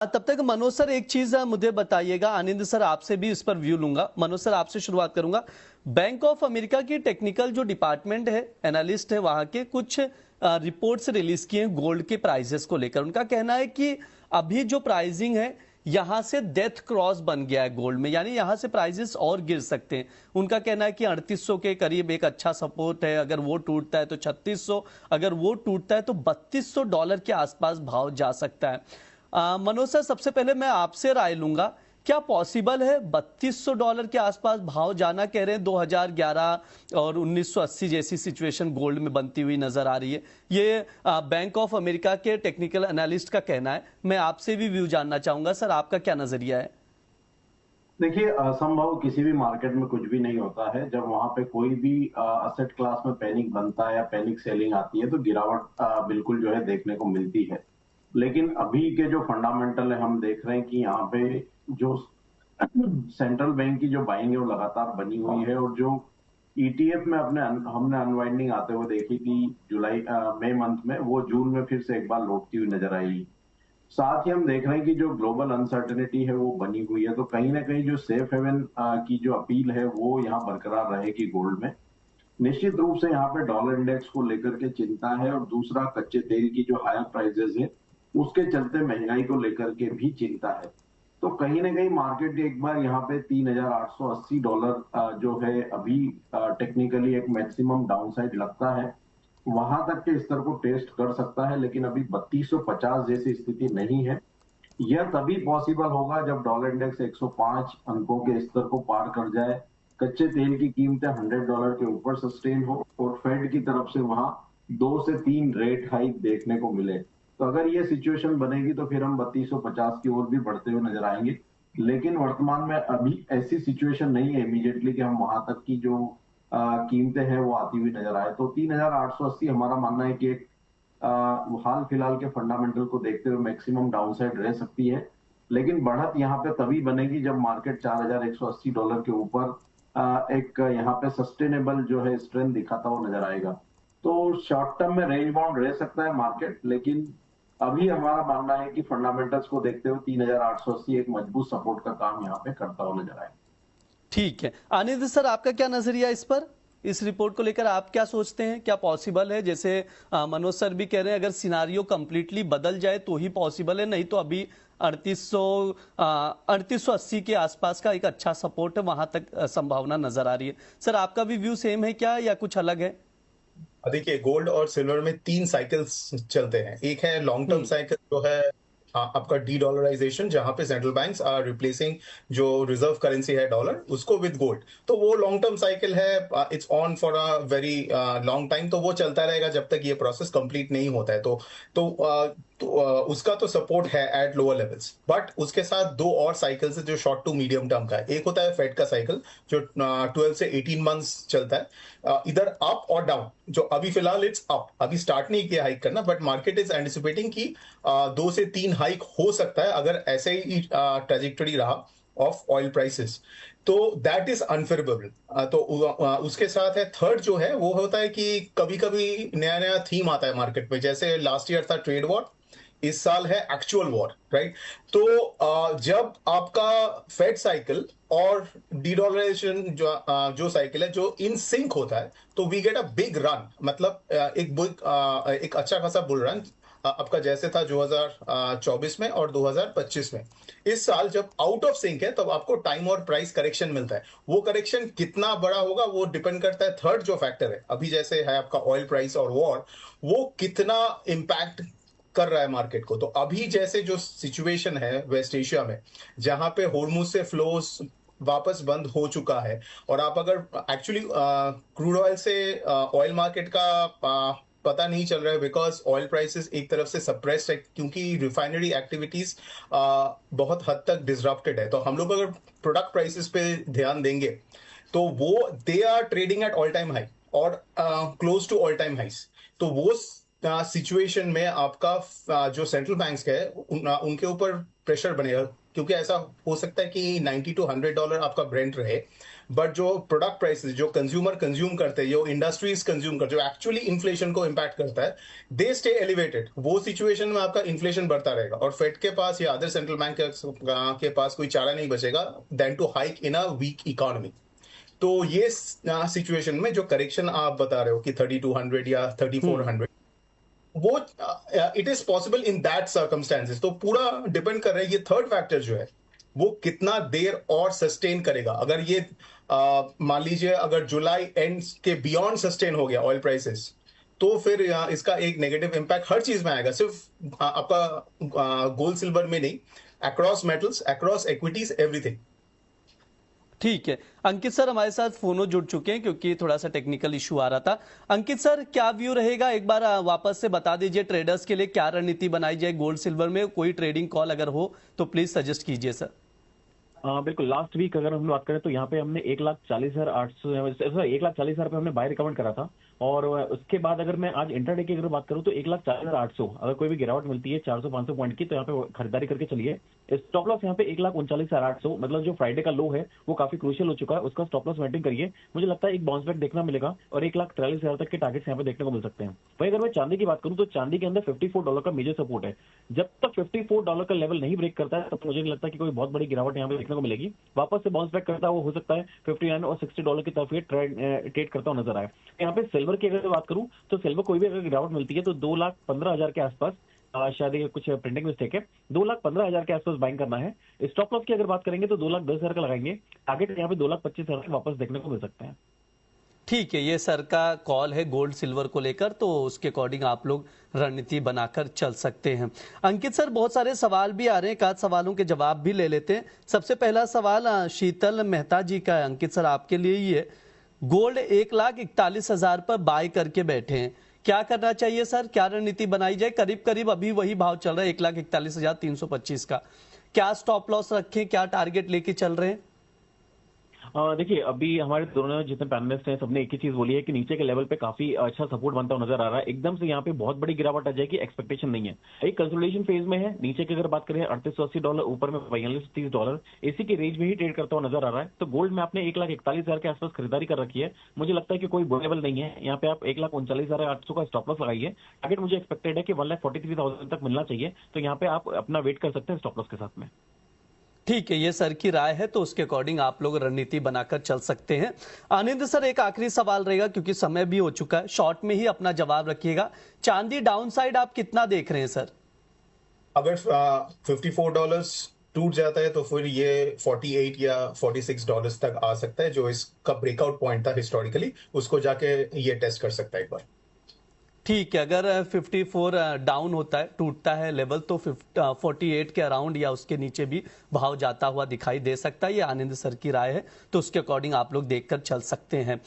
तब तक मनोज सर एक चीज मुझे बताइएगा, आनंद सर आपसे भी इस पर व्यू लूंगा। मनोज सर आपसे शुरुआत करूंगा। बैंक ऑफ अमेरिका की टेक्निकल जो डिपार्टमेंट है, एनालिस्ट है, वहां के कुछ रिपोर्ट्स रिलीज किए हैं गोल्ड के प्राइसेस को लेकर। उनका कहना है कि अभी जो प्राइसिंग है यहां से डेथ क्रॉस बन गया है गोल्ड में, यानी यहां से प्राइसेस और गिर सकते हैं। उनका कहना है कि 3800 के करीब एक अच्छा सपोर्ट है, अगर वो टूटता है तो 3600, अगर वो टूटता है तो $3200 के आसपास भाव जा सकता है। मनोज सर, सबसे पहले मैं आपसे राय लूंगा, क्या पॉसिबल है $3200 के आसपास भाव जाना? कह रहे हैं 2011 और 1980 जैसी सिचुएशन गोल्ड में बनती हुई नजर आ रही है। ये बैंक ऑफ अमेरिका के टेक्निकल एनालिस्ट का कहना है। मैं आपसे भी व्यू जानना चाहूंगा सर, आपका क्या नजरिया है? देखिए, असंभव किसी भी मार्केट में कुछ भी नहीं होता है। जब वहां पे कोई भी असेट क्लास में पैनिक बनता है या पैनिक सेलिंग आती है तो गिरावट बिल्कुल जो है देखने को मिलती है। लेकिन अभी के जो फंडामेंटल है, हम देख रहे हैं कि यहाँ पे जो सेंट्रल बैंक की जो बाइंग है वो लगातार बनी हुई है, और जो ईटीएफ में हमने अनवाइंडिंग आते हुए देखी थी मई मंथ में, वो जून में फिर से एक बार लौटती हुई नजर आई। साथ ही हम देख रहे हैं कि जो ग्लोबल अनसर्टेनिटी है वो बनी हुई है, तो कहीं ना कहीं जो सेफ हेवन की जो अपील है वो यहाँ बरकरार रहेगी गोल्ड में। निश्चित रूप से यहाँ पे डॉलर इंडेक्स को लेकर के चिंता है, और दूसरा कच्चे तेल की जो हायर प्राइसेस है उसके चलते महंगाई को लेकर के भी चिंता है। तो कहीं ना कहीं मार्केट एक बार यहाँ पे $3880 जो है अभी टेक्निकली एक मैक्सिमम डाउनसाइड लगता है, वहां तक के स्तर को टेस्ट कर सकता है। लेकिन अभी 3250 जैसी स्थिति नहीं है। यह तभी पॉसिबल होगा जब डॉलर इंडेक्स 105 अंकों के स्तर को पार कर जाए, कच्चे तेल की कीमतें $100 के ऊपर सस्टेन हो, और फेड की तरफ से वहां 2 से 3 रेट हाइक देखने को मिले। तो अगर ये सिचुएशन बनेगी तो फिर हम 3250 की ओर भी बढ़ते हुए नजर आएंगे। लेकिन वर्तमान में अभी ऐसी सिचुएशन नहीं है इमीडिएटली कि हम वहां तक की जो कीमतें हैं वो आती हुई नजर आए। तो 3880 हमारा मानना है कि एक हाल फिलहाल के फंडामेंटल को देखते हुए मैक्सिमम डाउनसाइड रह सकती है। लेकिन बढ़त यहाँ पे तभी बनेगी जब मार्केट $4180 के ऊपर एक यहाँ पे सस्टेनेबल जो है स्ट्रेंथ दिखाता हुआ नजर आएगा। तो शॉर्ट टर्म में रेंज बाउंड रह सकता है मार्केट, लेकिन अभी हमारा मानना है कि फंडामेंटल्स को देखते हुए 3880 एक मजबूत सपोर्ट का काम यहाँ पे करता हुआ नजर आएगा। ठीक है, आनंद सर आपका क्या नजरिया इस पर? इस रिपोर्ट को लेकर आप क्या सोचते हैं? क्या पॉसिबल है, जैसे मनोज सर भी कह रहे हैं, अगर सिनारियो कंप्लीटली बदल जाए तो ही पॉसिबल है, नहीं तो अभी 3880 के आसपास का एक अच्छा सपोर्ट है, वहां तक संभावना नजर आ रही है। सर आपका भी व्यू सेम है क्या, या कुछ अलग है? देखिए, गोल्ड और सिल्वर में 3 साइकिल्स चलते हैं। एक है लॉन्ग टर्म हम्म। साइकिल, जो है आपका डी डॉलराइजेशन, जहां पे सेंट्रल बैंक्स आर रिप्लेसिंग जो रिजर्व करेंसी है डॉलर, उसको विद गोल्ड। तो वो लॉन्ग टर्म साइकिल है, it's on for a very long time. तो वो चलता रहेगा जब तक ये प्रोसेस कंप्लीट नहीं होता है। उसका तो सपोर्ट है एट लोअर लेवल्स। बट उसके साथ 2 और साइकिल्स है जो शॉर्ट टू मीडियम टर्म का है। एक होता है फेड का साइकिल, जो 12 से 18 मंथ्स चलता है, इधर अप और डाउन। जो अभी फिलहाल इट्स अप, अभी स्टार्ट नहीं किया हाइक करना, बट मार्केट इज एंटिसिपेटिंग कि 2 से 3 हाइक हो सकता है अगर ऐसे ही ट्रेजेक्टरी रहा ऑफ ऑयल प्राइसेस। तो दैट इज अनफेवरेबल। तो उसके साथ है थर्ड, जो है वो होता है कि कभी कभी नया नया थीम आता है मार्केट में। जैसे लास्ट ईयर था ट्रेड वॉर, इस साल है एक्चुअल वॉर, राइट? तो जब आपका फेड साइकिल और डीडॉलराइजेशन जो साइकिल है जो इन सिंक होता है, तो we get a big run. मतलब एक अच्छा खासा बुल रन आपका जैसे था 2024 में और 2025 में। इस साल जब आउट ऑफ सिंक है तब आपको टाइम और प्राइस करेक्शन मिलता है। वो करेक्शन कितना बड़ा होगा वो डिपेंड करता है थर्ड जो फैक्टर है, अभी जैसे है आपका ऑयल प्राइस और वॉर, वो कितना इंपैक्ट कर रहा है मार्केट को। तो अभी जैसे जो सिचुएशन है वेस्ट एशिया में, जहां पे होर्मुज से फ्लोस वापस बंद हो चुका है, और आप अगर एक्चुअली क्रूड ऑयल से ऑयल मार्केट का पता नहीं चल रहा है, बिकॉज ऑयल प्राइसेस एक तरफ से सप्रेस्ड है, क्योंकि रिफाइनरी एक्टिविटीज बहुत हद तक डिसरप्टेड है। तो हम लोग अगर प्रोडक्ट प्राइसेस पे ध्यान देंगे तो वो they are trading at all time high और close to all time highs. तो वो सिचुएशन में आपका जो सेंट्रल बैंक्स है उनके ऊपर प्रेशर बनेगा क्योंकि ऐसा हो सकता है कि $90 to $100 आपका ब्रेंट रहे, बट जो प्रोडक्ट प्राइसेस जो कंज्यूमर कंज्यूम करते हैं, जो इंडस्ट्रीज कंज्यूम करते हैं, जो एक्चुअली इन्फ्लेशन को इम्पैक्ट करता है, दे स्टे एलिवेटेड। वो सिचुएशन में आपका इन्फ्लेशन बढ़ता रहेगा और फेड के पास या अदर सेंट्रल बैंक के पास कोई चारा नहीं बचेगा then to hike in a weak economy. तो ये सिचुएशन में जो करेक्शन आप बता रहे हो कि 3200 या 3400, वो it is possible in that circumstances. तो पूरा डिपेंड कर रहा है, ये थर्ड फैक्टर जो है वो कितना देर और सस्टेन करेगा। अगर ये मान लीजिए अगर जुलाई एंड के बियॉन्ड सस्टेन हो गया ऑयल प्राइसेस, तो फिर इसका एक नेगेटिव इम्पैक्ट हर चीज में आएगा, सिर्फ आपका गोल्ड सिल्वर में नहीं, across metals, across equities, everything. ठीक है, अंकित सर हमारे साथ फोनो जुड़ चुके हैं क्योंकि थोड़ा सा टेक्निकल इशू आ रहा था। अंकित सर, क्या व्यू रहेगा, एक बार वापस से बता दीजिए, ट्रेडर्स के लिए क्या रणनीति बनाई जाए गोल्ड सिल्वर में? कोई ट्रेडिंग कॉल अगर हो तो प्लीज सजेस्ट कीजिए सर। बिल्कुल, लास्ट वीक अगर हम बात करें तो यहाँ पे हमने 1,40,800 पे हमने बाय रिकमेंड करा था, और उसके बाद अगर मैं आज इंटरडे की अगर बात करूं तो 1,40,800, अगर कोई भी गिरावट मिलती है 400-500 पॉइंट की तो यहाँ पे खरीदारी करके चलिए। स्टॉप लॉस यहाँ पे 1,39,800, मतलब जो फ्राइडे का लो है वो काफी क्रूशियल हो चुका है, उसका स्टॉप लॉस मेंटेन करिए। मुझे लगता है एक बाउंस बैक देखना मिलेगा और 1,43,000 तक के टारगेट्स यहाँ पे देखने को मिल सकते हैं। वहीं अगर मैं चांदी की बात करूं तो चांदी के अंदर $54 का मेजर सपोर्ट है। जब तक $54 का लेवल नहीं ब्रेक करता है तब तक मुझे नहीं लगता कि कोई बहुत बड़ी गिरावट यहाँ पे देखने को मिलेगी। वापस से बाउंस बैक करता है वो हो सकता है 59 और $60 की तरफ ये ट्रेड करता हुआ नजर आए। यहाँ पे सिल्वर की अगर बात करूं तो सिल्वर कोई भी अगर गिरावट मिलती है तो 2,15,000 के आसपास, शायद ये कुछ प्रिंटिंग मिस्टेक है, 2,15,000 के आसपास बाइंग करना है। स्टॉप लॉस की अगर बात करेंगे तो 2,10,000 का लगाएंगे, टारगेट यहाँ पे 2,25,000 वापस देखने को मिल सकते हैं। ठीक है, ये सर का कॉल है गोल्ड सिल्वर को लेकर, तो उसके अकॉर्डिंग आप लोग रणनीति बनाकर चल सकते हैं। अंकित सर, बहुत सारे सवाल भी आ रहे हैं, एक आध सवालों के जवाब भी ले लेते हैं। सबसे पहला सवाल शीतल मेहता जी का है, अंकित सर आपके लिए ही है। गोल्ड 1,41,000 पर बाय करके बैठे हैं, क्या करना चाहिए सर, क्या रणनीति बनाई जाए? करीब करीब अभी वही भाव चल रहा है 1,41,325 का, क्या स्टॉप लॉस रखें, क्या टारगेट लेके चल रहे हैं? देखिए, अभी हमारे दोनों जितने पैनलिस्ट हैं सबने एक ही चीज बोली है कि नीचे के लेवल पे काफी अच्छा सपोर्ट बनता हुआ नजर आ रहा है। एकदम से यहाँ पे बहुत बड़ी गिरावट आ जाएगी एक्सपेक्टेशन नहीं है। एक कंसोलिडेशन फेज में है। नीचे की अगर बात करें $3880, ऊपर में $4230, इसी के रेंज में ही ट्रेड करता हुआ नजर आ रहा है। तो गोल्ड में आपने 1,41,000 के आसपास खरीदारी कर रखी है, मुझे लगता है कि कोई बुरा लेवल नहीं है। यहाँ पे आप 1,39,800 का स्टॉप लॉस लगाइए। टारगेट मुझे एक्सपेक्टेड है कि 1,43,000 तक मिलना चाहिए, तो यहाँ पे आप अपना वेट कर सकते हैं स्टॉप लॉस के साथ में। ठीक है, ये सर की राय है, तो उसके अकॉर्डिंग आप लोग रणनीति बनाकर चल सकते हैं। आनंद सर, एक आखिरी सवाल रहेगा क्योंकि समय भी हो चुका है, शॉर्ट में ही अपना जवाब रखिएगा। चांदी डाउन साइड आप कितना देख रहे हैं सर? अगर $54 टूट जाता है तो फिर ये 48 या $46 तक आ सकता है, जो इसका ब्रेकआउट पॉइंट था हिस्टोरिकली, उसको जाके ये टेस्ट कर सकता है एक बार। ठीक है, अगर 54 डाउन होता है, टूटता है लेवल, तो 48 के अराउंड या उसके नीचे भी भाव जाता हुआ दिखाई दे सकता है। ये आनंद सर की राय है, तो उसके अकॉर्डिंग आप लोग देखकर चल सकते हैं।